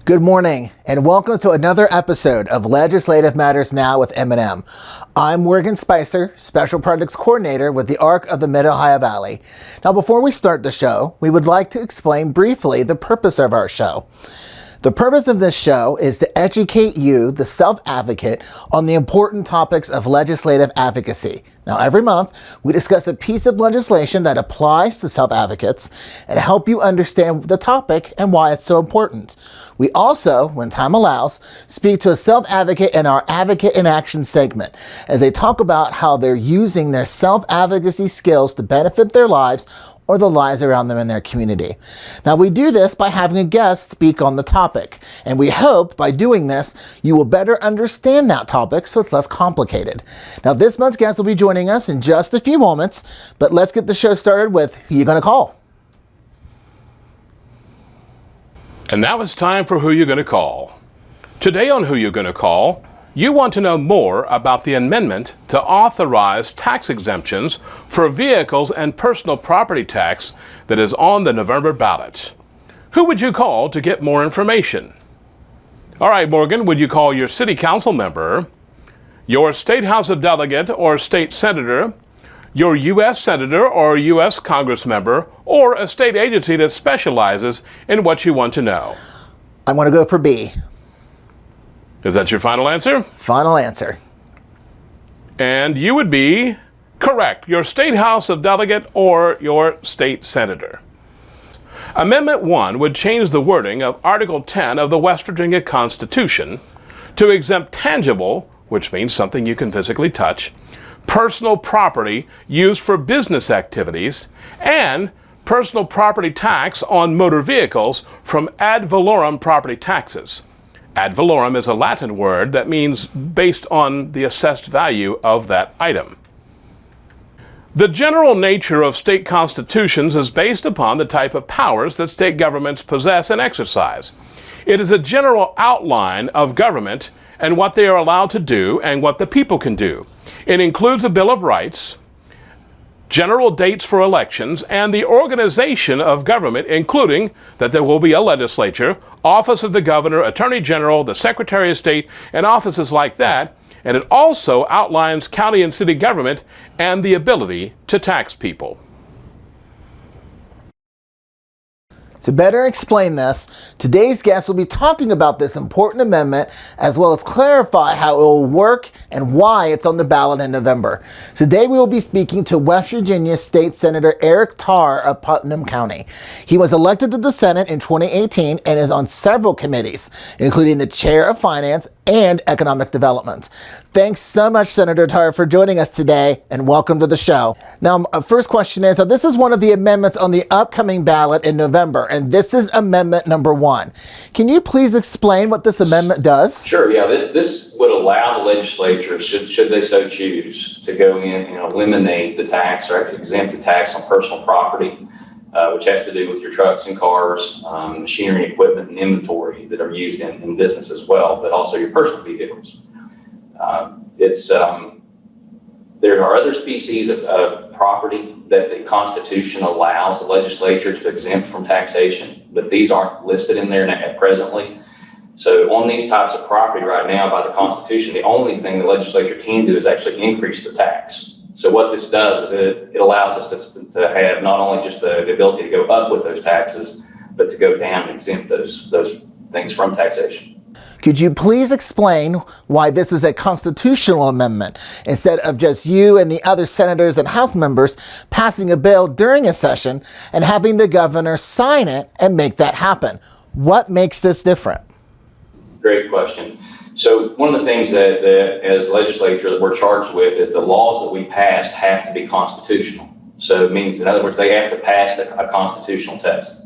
Good morning, and welcome to another episode of Legislative Matters Now with M&M. I'm Morgan Spicer, Special Projects Coordinator with the ARC of the Mid-Ohio Valley. Now, before we start the show, we would like to explain briefly the purpose of our show. The purpose of this show is to educate you, the self-advocate, on the important topics of legislative advocacy. Now, every month, we discuss a piece of legislation that applies to self-advocates and help you understand the topic and why it's so important. We also, when time allows, speak to a self-advocate in our Advocate in Action segment as they talk about how they're using their self-advocacy skills to benefit their lives or the lives around them in their community. Now, we do this by having a guest speak on the topic, and we hope by doing this, you will better understand that topic so it's less complicated. Now, this month's guest will be joining us in just a few moments, but let's get the show started with Who You Gonna Call? And now it's time for Who You Gonna Call. Today on Who You Gonna Call, you want to know more about the amendment to authorize tax exemptions for vehicles and personal property tax that is on the November ballot. Who would you call to get more information? All right, Morgan, would you call your city council member, your state house of delegate or state senator, your U.S. senator or U.S. congress member, or a state agency that specializes in what you want to know? I want to go for B. Is that your final answer? Final answer. And you would be correct. Your state house of delegate or your state senator. Amendment 1 would change the wording of Article 10 of the West Virginia Constitution to exempt tangible, which means something you can physically touch, personal property used for business activities, and personal property tax on motor vehicles from ad valorem property taxes. Ad valorem is a Latin word that means based on the assessed value of that item. The general nature of state constitutions is based upon the type of powers that state governments possess and exercise. It is a general outline of government and what they are allowed to do and what the people can do. It includes a Bill of Rights, general dates for elections, and the organization of government, including that there will be a legislature, office of the governor, attorney general, the secretary of state, and offices like that. And it also outlines county and city government and the ability to tax people. To better explain this, today's guest will be talking about this important amendment as well as clarify how it will work and why it's on the ballot in November. Today we will be speaking to West Virginia State Senator Eric Tarr of Putnam County. He was elected to the Senate in 2018 and is on several committees, including the Chair of Finance and Economic Development. Thanks so much, Senator Tarr, for joining us today, and welcome to the show. Now, first question is, this is one of the amendments on the upcoming ballot in November, and this is Amendment number 1. Can you please explain what this amendment does? Sure, yeah. This would allow the legislature, should they so choose, to go in and eliminate the tax or exempt the tax on personal property, which has to do with your trucks and cars, machinery, equipment, and inventory that are used in business as well, but also your personal vehicles. There are other species of property that the Constitution allows the legislature to exempt from taxation, but these aren't listed in there presently. So on these types of property right now by the Constitution, the only thing the legislature can do is actually increase the tax. So what this does is it allows us to have not only just the ability to go up with those taxes, but to go down and exempt those things from taxation. Could you please explain why this is a constitutional amendment instead of just you and the other senators and House members passing a bill during a session and having the governor sign it and make that happen? What makes this different? Great question. So one of the things that as legislature that we're charged with is the laws that we pass have to be constitutional. So it means, in other words, they have to pass a constitutional test.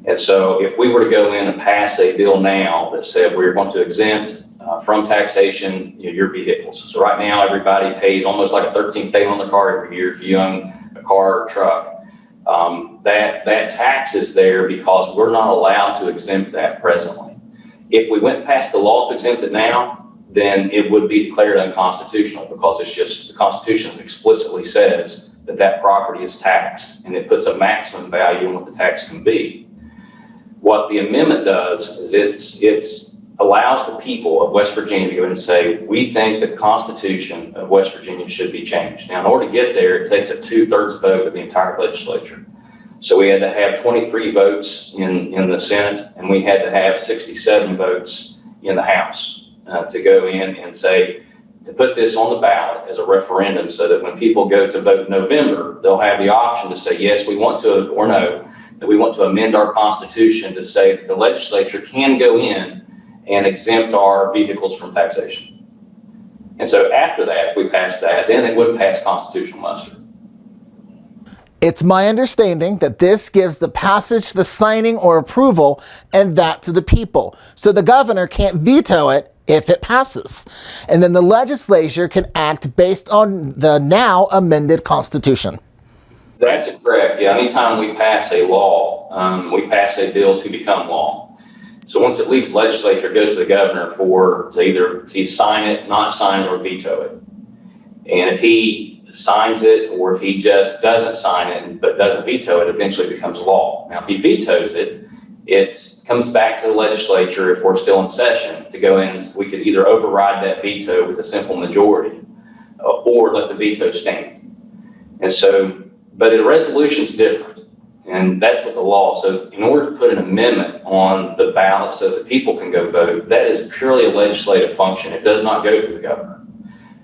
And so if we were to go in and pass a bill now that said we're going to exempt from taxation your vehicles. So right now, everybody pays almost like a 13th payment on the car every year if you own a car or truck. That tax is there because we're not allowed to exempt that presently. If we went past the law to exempt it now, then it would be declared unconstitutional because it's just the Constitution explicitly says that property is taxed and it puts a maximum value on what the tax can be. What the amendment does is it allows the people of West Virginia to go in and say, we think the Constitution of West Virginia should be changed. Now, in order to get there, it takes a 2/3 vote of the entire legislature. So we had to have 23 votes in the Senate, and we had to have 67 votes in the House to go in and say, to put this on the ballot as a referendum, so that when people go to vote in November, they'll have the option to say, yes, we want to, or no, that we want to amend our Constitution to say that the legislature can go in and exempt our vehicles from taxation. And so after that, if we pass that, then it would pass constitutional muster. It's my understanding that this gives the passage, the signing or approval, and that to the people. So the governor can't veto it if it passes. And then the legislature can act based on the now amended Constitution. That's correct. Yeah, anytime we pass a law, we pass a bill to become law. So once it leaves the legislature, it goes to the governor to either sign it, not sign it, or veto it. And if he signs it, or if he just doesn't sign it but doesn't veto it, eventually becomes law. Now, if he vetoes it, it comes back to the legislature, if we're still in session, to go in. We could either override that veto with a simple majority or let the veto stand. And so, but a resolution is different. And that's what the law. So in order to put an amendment on the ballot so that people can go vote, that is purely a legislative function. It does not go to the governor.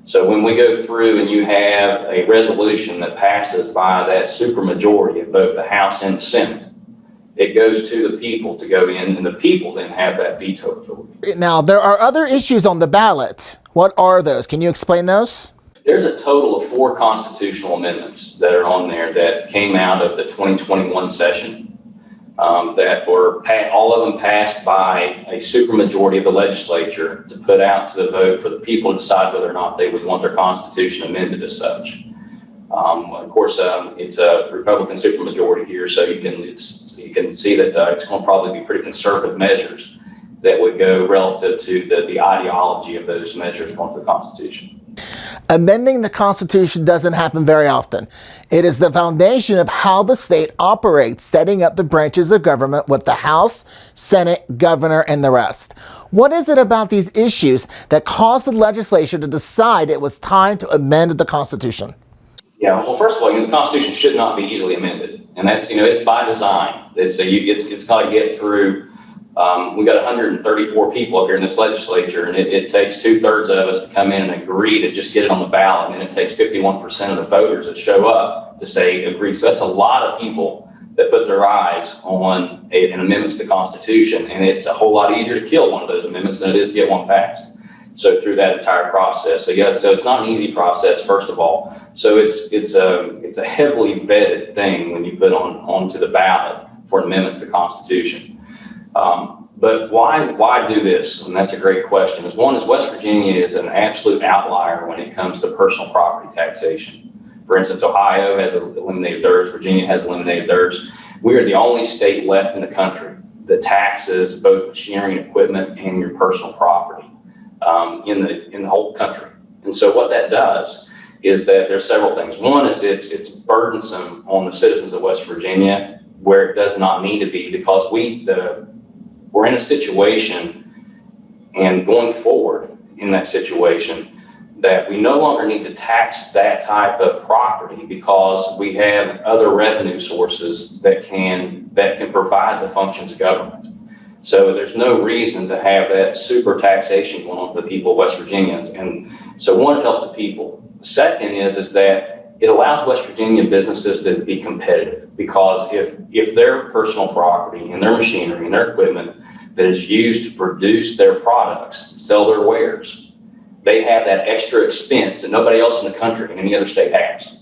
So when we go through and you have a resolution that passes by that supermajority of both the House and the Senate, it goes to the people to go in, and the people then have that veto authority. Now, there are other issues on the ballot. What are those? Can you explain those? There's a total of 4 constitutional amendments that are on there that came out of the 2021 session that were all of them passed by a supermajority of the legislature to put out to the vote for the people to decide whether or not they would want their Constitution amended as such. Of course, it's a Republican supermajority here, so you can see that it's going to probably be pretty conservative measures that would go relative to the ideology of those measures onto the Constitution. Amending the Constitution doesn't happen very often. It is the foundation of how the state operates, setting up the branches of government with the House, Senate, governor, and the rest. What is it about these issues that caused the legislature to decide it was time to amend the Constitution? Yeah, well, first of all, the Constitution should not be easily amended, and that's it's by design. It's got to get through. We got 134 people up here in this legislature, and it takes 2/3 of us to come in and agree to just get it on the ballot, and then it takes 51% of the voters that show up to say agree. So that's a lot of people that put their eyes on an amendment to the Constitution, and it's a whole lot easier to kill one of those amendments than it is to get one passed. So through that entire process, so it's not an easy process, first of all. So it's a heavily vetted thing when you put onto the ballot for an amendment to the Constitution. But why do this? And that's a great question. One is West Virginia is an absolute outlier when it comes to personal property taxation. For instance, Ohio has eliminated theirs. Virginia has eliminated theirs. We are the only state left in the country that taxes both machinery and equipment and your personal property in the whole country. And so what that does is that there's several things. One is it's burdensome on the citizens of West Virginia where it does not need to be, because we're in a situation, and going forward in that situation, that we no longer need to tax that type of property because we have other revenue sources that can provide the functions of government. So there's no reason to have that super taxation going on to the people of West Virginians. And so one, it helps the people. Second is that it allows West Virginia businesses to be competitive, because if their personal property and their machinery and their equipment that is used to produce their products, sell their wares, they have that extra expense that nobody else in the country in any other state has.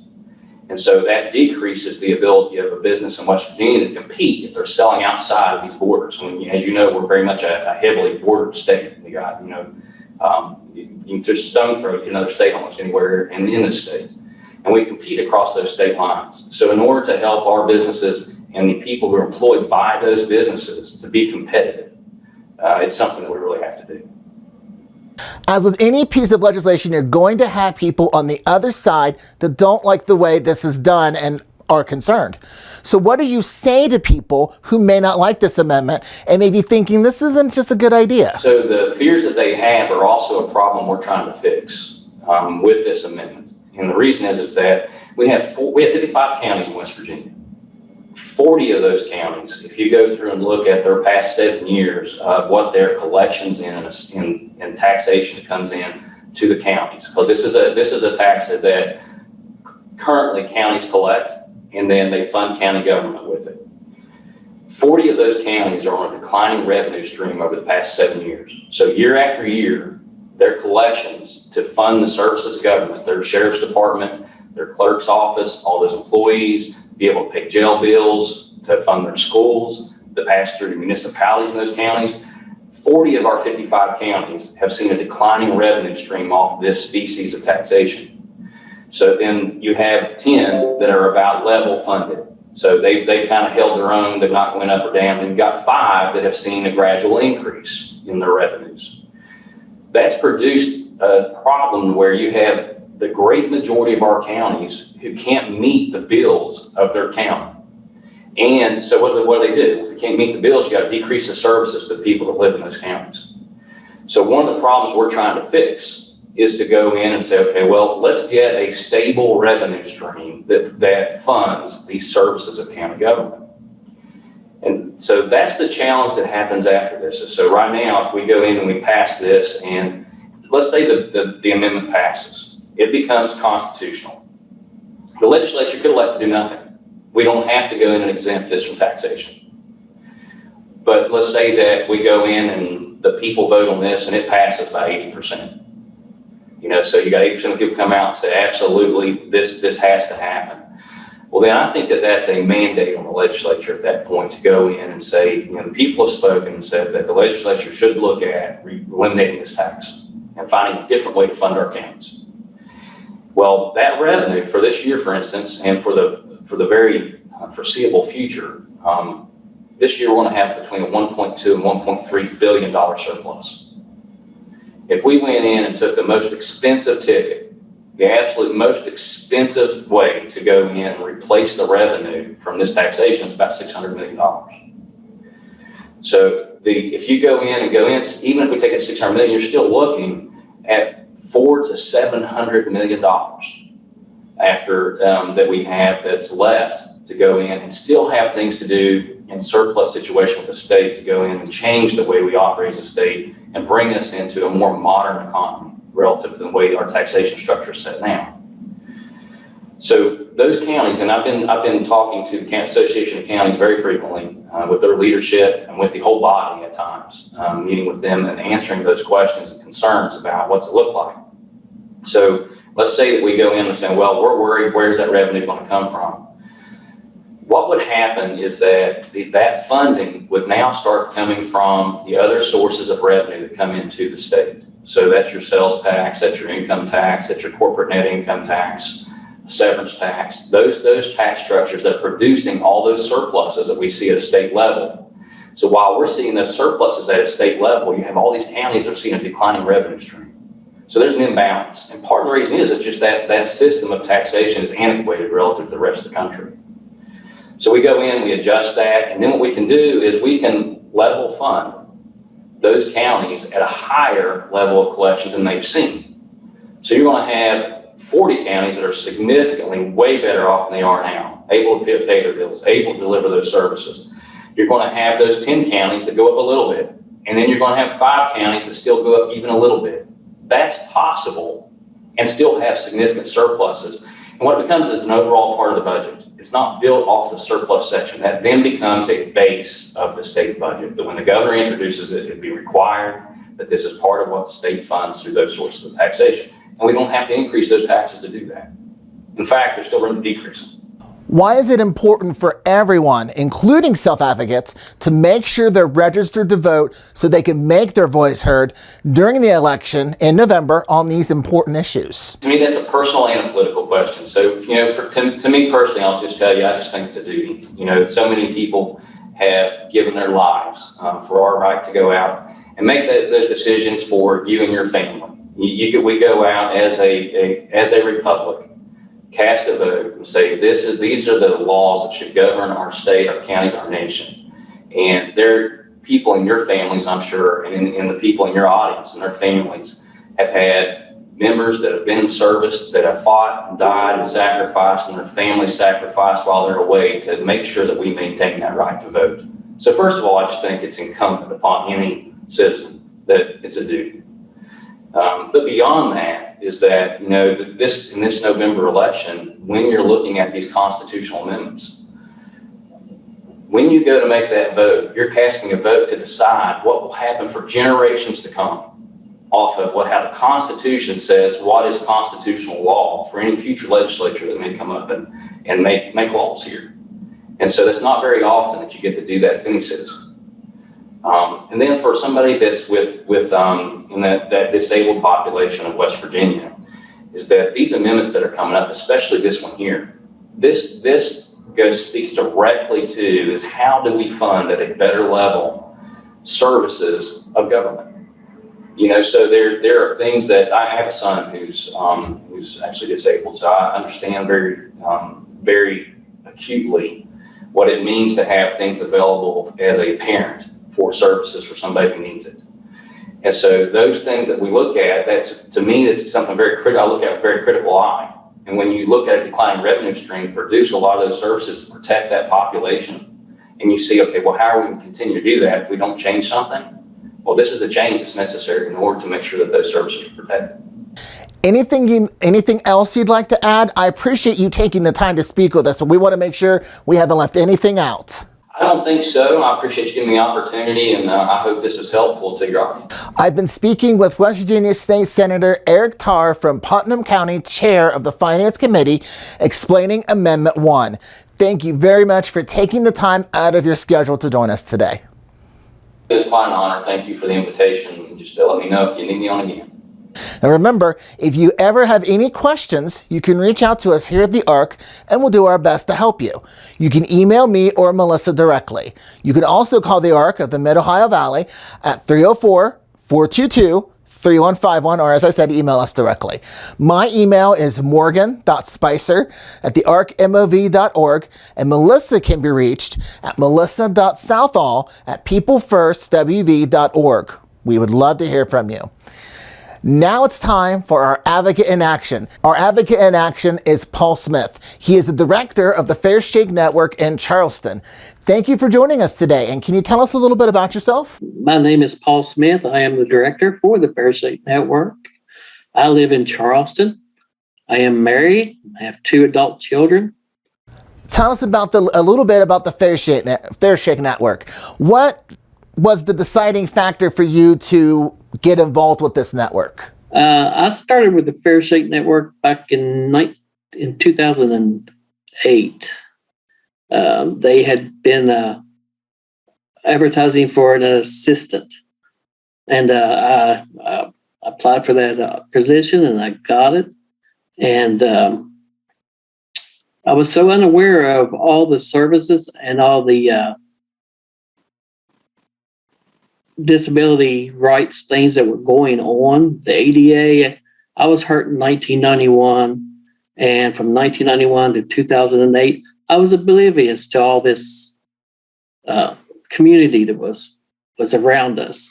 And so that decreases the ability of a business in West Virginia to compete if they're selling outside of these borders. And as you know, we're very much a heavily bordered state. We got, you can just stone throw to another state almost anywhere in this state. And we compete across those state lines. So in order to help our businesses and the people who are employed by those businesses to be competitive, it's something that we really have to do. As with any piece of legislation, you're going to have people on the other side that don't like the way this is done, and are concerned. So what do you say to people who may not like this amendment and may be thinking this isn't just a good idea? So the fears that they have are also a problem we're trying to fix with this amendment. And the reason is that we have 55 counties in West Virginia. 40 of those counties, if you go through and look at their past 7 years of what their collections in taxation comes in to the counties, because this is a tax that currently counties collect, and then they fund county government with it. 40 of those counties are on a declining revenue stream over the past 7 years. So year after year, their collections to fund the services of government, their sheriff's department, their clerk's office, all those employees, be able to pay jail bills, to fund their schools, to pass through municipalities in those counties. 40 of our 55 counties have seen a declining revenue stream off this species of taxation. So then you have 10 that are about level funded. So they kind of held their own, they've not went up or down. And you've got 5 that have seen a gradual increase in their revenues. That's produced a problem where you have the great majority of our counties who can't meet the bills of their county. And so what do? If you can't meet the bills, you got to decrease the services to the people that live in those counties. So one of the problems we're trying to fix is to go in and say, okay, well, let's get a stable revenue stream that funds these services of county government. And so that's the challenge that happens after this. So right now, if we go in and we pass this, and let's say the amendment passes, it becomes constitutional. The legislature could elect to do nothing. We don't have to go in and exempt this from taxation. But let's say that we go in and the people vote on this and it passes by 80%. So you got 80% of people come out and say, absolutely, this has to happen. Well, then I think that's a mandate on the legislature at that point to go in and say, the people have spoken and said that the legislature should look at eliminating this tax and finding a different way to fund our counties. Well, that revenue for this year, for instance, and for the very foreseeable future, this year we're going to have between a $1.2 and $1.3 billion surplus. If we went in and took the most expensive ticket, the absolute most expensive way to go in and replace the revenue from this taxation is about $600 million. So if you go in, even if we take that $600 million, you're still looking at $400 to $700 million after that we have that's left to go in and still have things to do in surplus situation with the state to go in and change the way we operate as a state and bring us into a more modern economy relative to the way our taxation structure is set now. So those counties, and I've been talking to the Association of Counties very frequently with their leadership and with the whole body at times, meeting with them and answering those questions and concerns about what's it look like. So let's say that we go in and say, well, we're worried, where's that revenue going to come from? What would happen is that that funding would now start coming from the other sources of revenue that come into the state. So that's your sales tax, that's your income tax, that's your corporate net income tax, severance tax, those tax structures that are producing all those surpluses that we see at a state level. So while we're seeing those surpluses at a state level, you have all these counties that are seeing a declining revenue stream. So there's an imbalance. And part of the reason is it's just that system of taxation is antiquated relative to the rest of the country. So we go in, we adjust that, and then what we can do is we can level fund those counties at a higher level of collections than they've seen. So you're going to have 40 counties that are significantly way better off than they are now, able to pay their bills, able to deliver those services. You're going to have those 10 counties that go up a little bit, and then you're going to have 5 counties that still go up even a little bit. That's possible and still have significant surpluses. And what it becomes is an overall part of the budget. It's not built off the surplus section. That then becomes a base of the state budget, that when the governor introduces it, it'd be required that this is part of what the state funds through those sources of taxation. And we don't have to increase those taxes to do that. In fact, there's still room to decrease them. Why is it important for everyone, including self-advocates, to make sure they're registered to vote so they can make their voice heard during the election in November on these important issues? To me, that's a personal and a political question. So, to me personally, I'll just tell you, I just think it's a duty. So many people have given their lives for our right to go out and make those decisions for you and your family. We go out as a republic cast a vote and say, these are the laws that should govern our state, our counties, our nation. And there are people in your families, I'm sure, and the people in your audience and their families have had members that have been in service, that have fought and died and sacrificed, and their families sacrificed while they're away to make sure that we maintain that right to vote. So first of all, I just think it's incumbent upon any citizen that it's a duty. But beyond that is that, in this November election, when you're looking at these constitutional amendments, when you go to make that vote, you're casting a vote to decide what will happen for generations to come off of how the Constitution says what is constitutional law for any future legislature that may come up and make laws here. And so that's not very often that you get to do that with any citizen. And then for somebody that's with in that disabled population of West Virginia, is that these amendments that are coming up, especially this one here, this speaks directly to is how do we fund at a better level services of government. So there are things that I have a son who's actually disabled, so I understand very acutely what it means to have things available as a parent for services for somebody who needs it. And so those things that we look at, to me, that's something very critical. I look at with a very critical eye. And when you look at a declining revenue stream to produce a lot of those services to protect that population, and you see, okay, well, how are we going to continue to do that if we don't change something? Well, this is the change that's necessary in order to make sure that those services are protected. Anything else you'd like to add? I appreciate you taking the time to speak with us, but we want to make sure we haven't left anything out. I don't think so. I appreciate you giving me the opportunity, and I hope this is helpful to your audience. I've been speaking with West Virginia State Senator Eric Tarr from Putnam County, Chair of the Finance Committee, explaining Amendment 1. Thank you very much for taking the time out of your schedule to join us today. It's quite an honor. Thank you for the invitation. Just let me know if you need me on again. Now remember, if you ever have any questions, you can reach out to us here at the ARC and we'll do our best to help you. You can email me or Melissa directly. You can also call the ARC of the Mid-Ohio Valley at 304-422-3151, or as I said, email us directly. My email is morgan.spicer at thearcmov.org, and Melissa can be reached at melissa.southall at peoplefirstwv.org. We would love to hear from you. Now it's time for our Advocate in Action. Our Advocate in Action is Paul Smith. He is the director of the Fair Shake Network in Charleston. Thank you for joining us today. And can you tell us a little bit about yourself? My name is Paul Smith. I am the director for the Fair Shake Network. I live in Charleston. I am married. I have 2 adult children. Tell us about a little bit about the Fair Shake Network. What was the deciding factor for you to get involved with this network? I started with the Fair Shake Network back in 2008. They had been advertising for an assistant, and I applied for that position, and I got it. And I was so unaware of all the services and all the disability rights things that were going on. The ADA, I was hurt in 1991, and from 1991 to 2008, I was oblivious to all this community that was around us.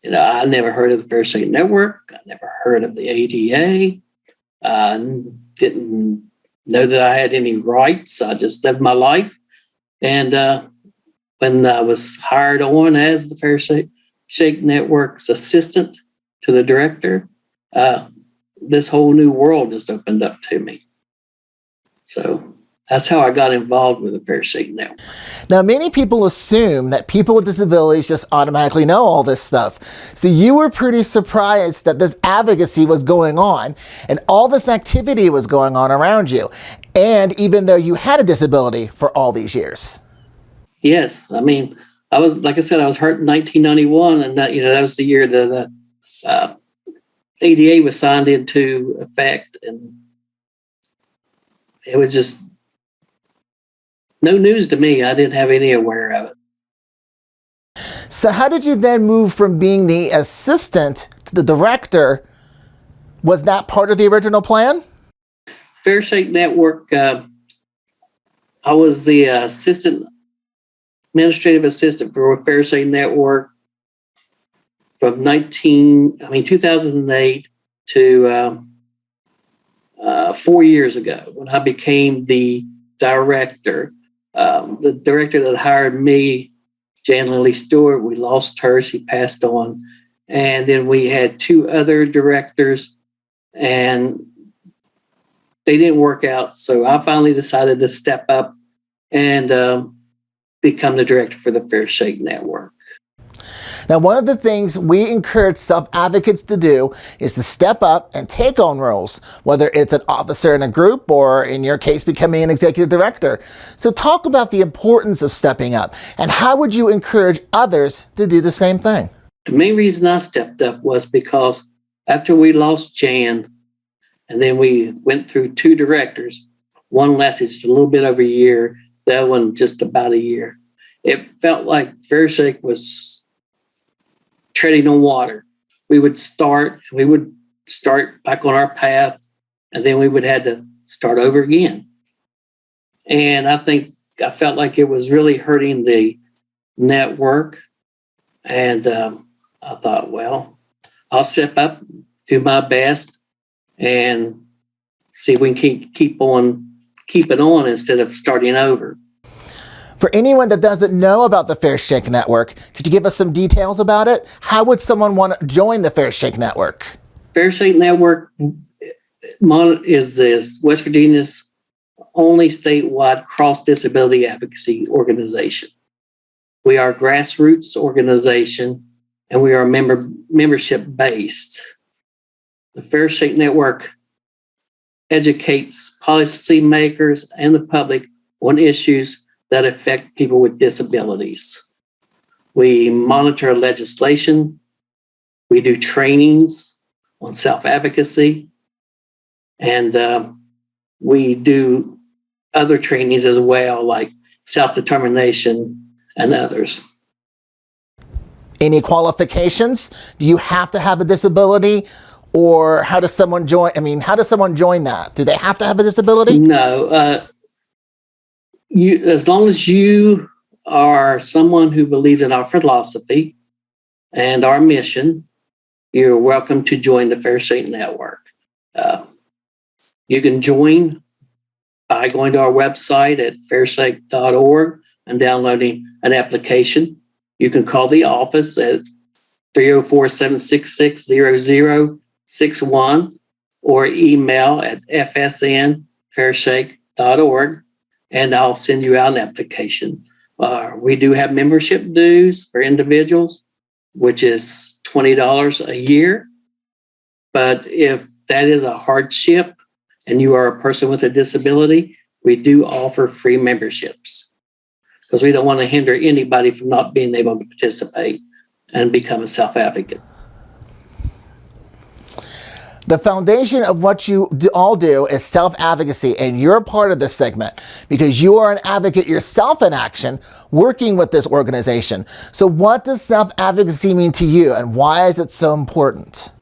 I never heard of the Fair Shake Network. I never heard of the ADA. I didn't know that I had any rights. I just lived my life. And when I was hired on as the Fair Shake Network's assistant to the director, this whole new world just opened up to me. So that's how I got involved with the Fair Shake Network. Now, many people assume that people with disabilities just automatically know all this stuff. So you were pretty surprised that this advocacy was going on and all this activity was going on around you. And even though you had a disability for all these years. Yes. I mean, I was, like I said, I was hurt in 1991, and that was the year that the ADA was signed into effect, and it was just no news to me. I didn't have any aware of it. So how did you then move from being the assistant to the director? Was that part of the original plan? Fair Shake Network, I was the administrative assistant for Fair Shake Network from 2008 to 4 years ago when I became the director. The director that hired me, Jan Lily Stewart, we lost her. She passed on. And then we had two other directors, and they didn't work out. So I finally decided to step up and become the director for the Fair Shake Network. Now, one of the things we encourage self-advocates to do is to step up and take on roles, whether it's an officer in a group or, in your case, becoming an executive director. So talk about the importance of stepping up, and how would you encourage others to do the same thing? The main reason I stepped up was because after we lost Jan, and then we went through two directors, one lasted just a little bit over a year, the other one just about a year. It felt like Fair Shake was treading on water. We would start back on our path, and then we would have to start over again. And I felt like it was really hurting the network. And I thought, well, I'll step up, do my best, and see if we can keep it on instead of starting over. For anyone that doesn't know about the Fair Shake Network, could you give us some details about it? How would someone want to join the Fair Shake Network? Fair Shake Network is West Virginia's only statewide cross-disability advocacy organization. We are a grassroots organization, and we are membership-based. The Fair Shake Network educates policymakers and the public on issues that affect people with disabilities. We monitor legislation. We do trainings on self-advocacy. And we do other trainings as well, like self-determination and others. Any qualifications? Do you have to have a disability? Or how does someone join? How does someone join that? Do they have to have a disability? No. As long as you are someone who believes in our philosophy and our mission, you're welcome to join the Fair Shake Network. You can join by going to our website at fairshake.org and downloading an application. You can call the office at 304-766-0061 or email at fsn@fairshake.org. And I'll send you out an application. We do have membership dues for individuals, which is $20 a year. But if that is a hardship and you are a person with a disability, we do offer free memberships because we don't want to hinder anybody from not being able to participate and become a self-advocate. The foundation of what you all do is self-advocacy, and you're a part of this segment because you are an advocate yourself in action working with this organization. So what does self-advocacy mean to you, and why is it so important?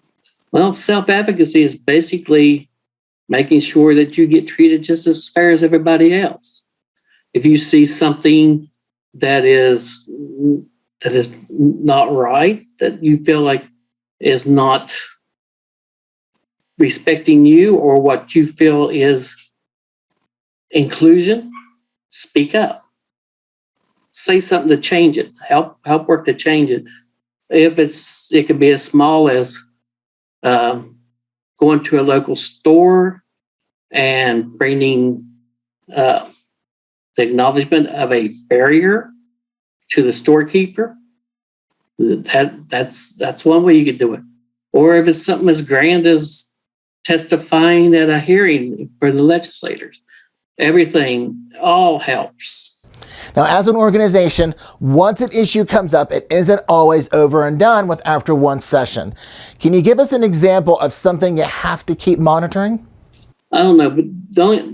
Well, self-advocacy is basically making sure that you get treated just as fair as everybody else. If you see something that is not right, that you feel like is not respecting you or what you feel is inclusion, speak up. Say something to change it. Help work to change it. It could be as small as going to a local store and bringing the acknowledgement of a barrier to the storekeeper. That's one way you could do it. Or if it's something as grand as testifying at a hearing for the legislators. Everything all helps. Now, as an organization, once an issue comes up, it isn't always over and done with after one session. Can you give us an example of something you have to keep monitoring? I don't know, but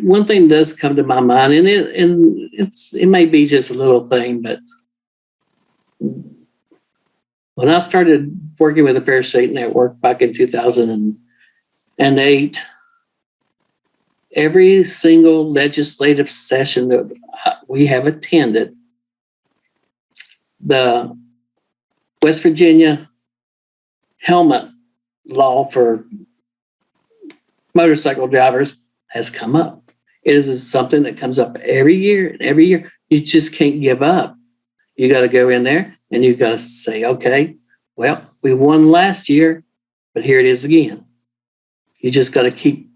one thing does come to my mind, and it may be just a little thing, but when I started working with the Fair Shake Network back in 2008, every single legislative session that we have attended, the West Virginia helmet law for motorcycle drivers has come up. It is something that comes up every year, and every year you just can't give up. You got to go in there and you got to say, okay, well, we won last year, but here it is again. You just got to keep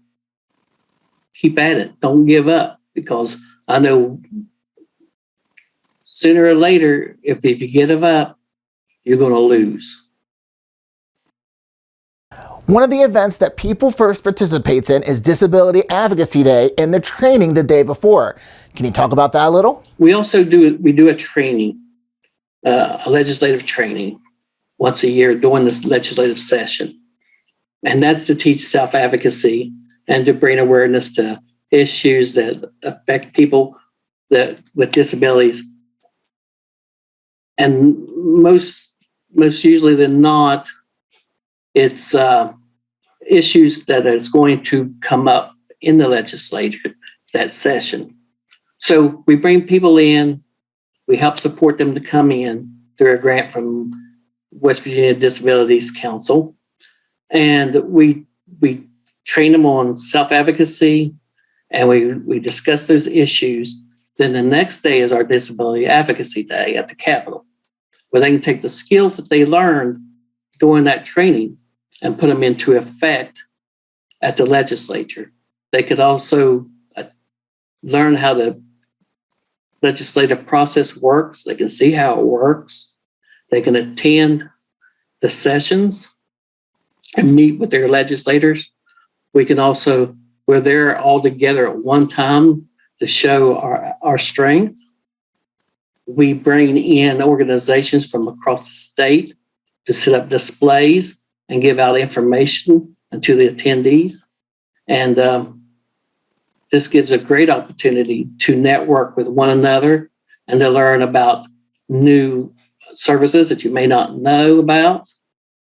at it. Don't give up, because I know sooner or later, if you give up, you're going to lose. One of the events that People First participates in is Disability Advocacy Day and the training the day before. Can you talk about that a little? We also do a training, a legislative training once a year during this legislative session. And that's to teach self-advocacy and to bring awareness to issues that affect people with disabilities. And most usually than not, it's issues that is going to come up in the legislature that session. So we bring people in, we help support them to come in through a grant from West Virginia Disabilities Council, and we train them on self-advocacy, and we discuss those issues. Then the next day is our Disability Advocacy Day at the Capitol, where they can take the skills that they learned during that training and put them into effect at the legislature. They could also learn how the legislative process works. They can see how it works. They can attend the sessions and meet with their legislators. We're there all together at one time to show our strength. We bring in organizations from across the state to set up displays and give out information to the attendees. And this gives a great opportunity to network with one another and to learn about new services that you may not know about,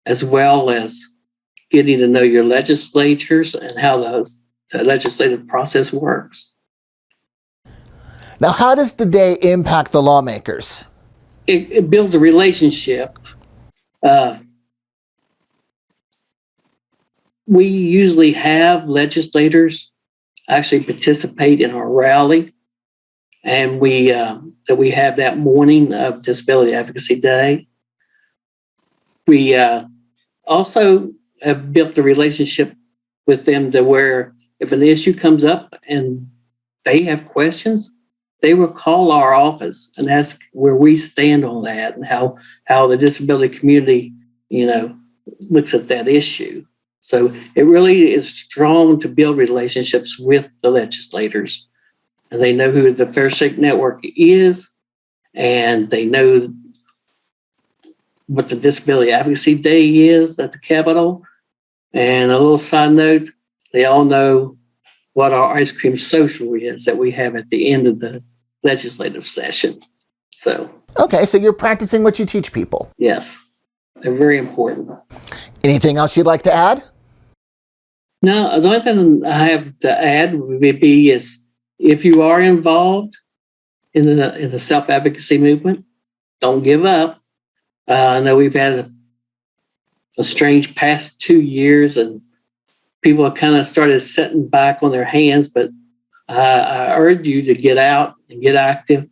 as well as getting to know your legislatures and how the legislative process works. Now, how does the day impact the lawmakers? It builds a relationship. We usually have legislators actually participate in our rally, and that we have that morning of Disability Advocacy Day. We also have built a relationship with them to where if an issue comes up and they have questions, they will call our office and ask where we stand on that and how the disability community, looks at that issue. So it really is strong to build relationships with the legislators. And they know who the Fair Shake Network is, and they know what the Disability Advocacy Day is at the Capitol. And a little side note, they all know what our ice cream social is that we have at the end of the legislative session. Okay, so you're practicing what you teach people. Yes, they're very important. Anything else you'd like to add? No, the only thing I have to add would be is if you are involved in the self-advocacy movement, don't give up. I know we've had a strange past 2 years, and people have kind of started sitting back on their hands, but I urge you to get out and get active.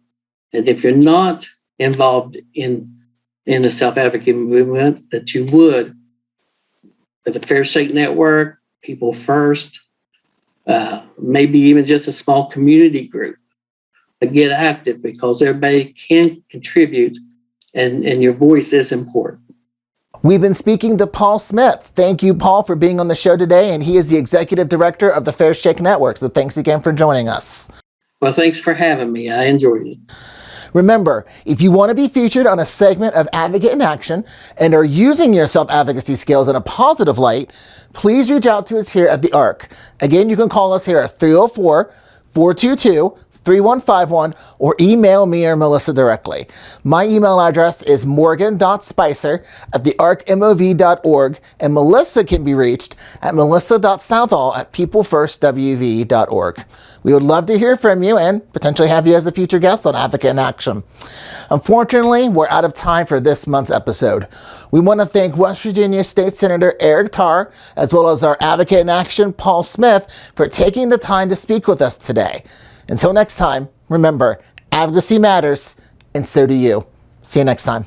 And if you're not involved in the self-advocacy movement, that you would, with the Fair Shake Network, People First, maybe even just a small community group, but get active, because everybody can contribute, and your voice is important. We've been speaking to Paul Smith. Thank you, Paul, for being on the show today, and he is the executive director of the Fair Shake Network. So thanks again for joining us. Well, thanks for having me. I enjoyed it. Remember, if you want to be featured on a segment of Advocate in Action and are using your self-advocacy skills in a positive light, please reach out to us here at the ARC. Again, you can call us here at 304-422-3699. 3151 or email me or Melissa directly. My email address is morgan.spicer@thearcmov.org, and Melissa can be reached at melissa.southall@peoplefirstwv.org. We would love to hear from you and potentially have you as a future guest on Advocate in Action. Unfortunately, we're out of time for this month's episode. We want to thank West Virginia State Senator Eric Tarr, as well as our Advocate in Action, Paul Smith, for taking the time to speak with us today. Until next time, remember, advocacy matters, and so do you. See you next time.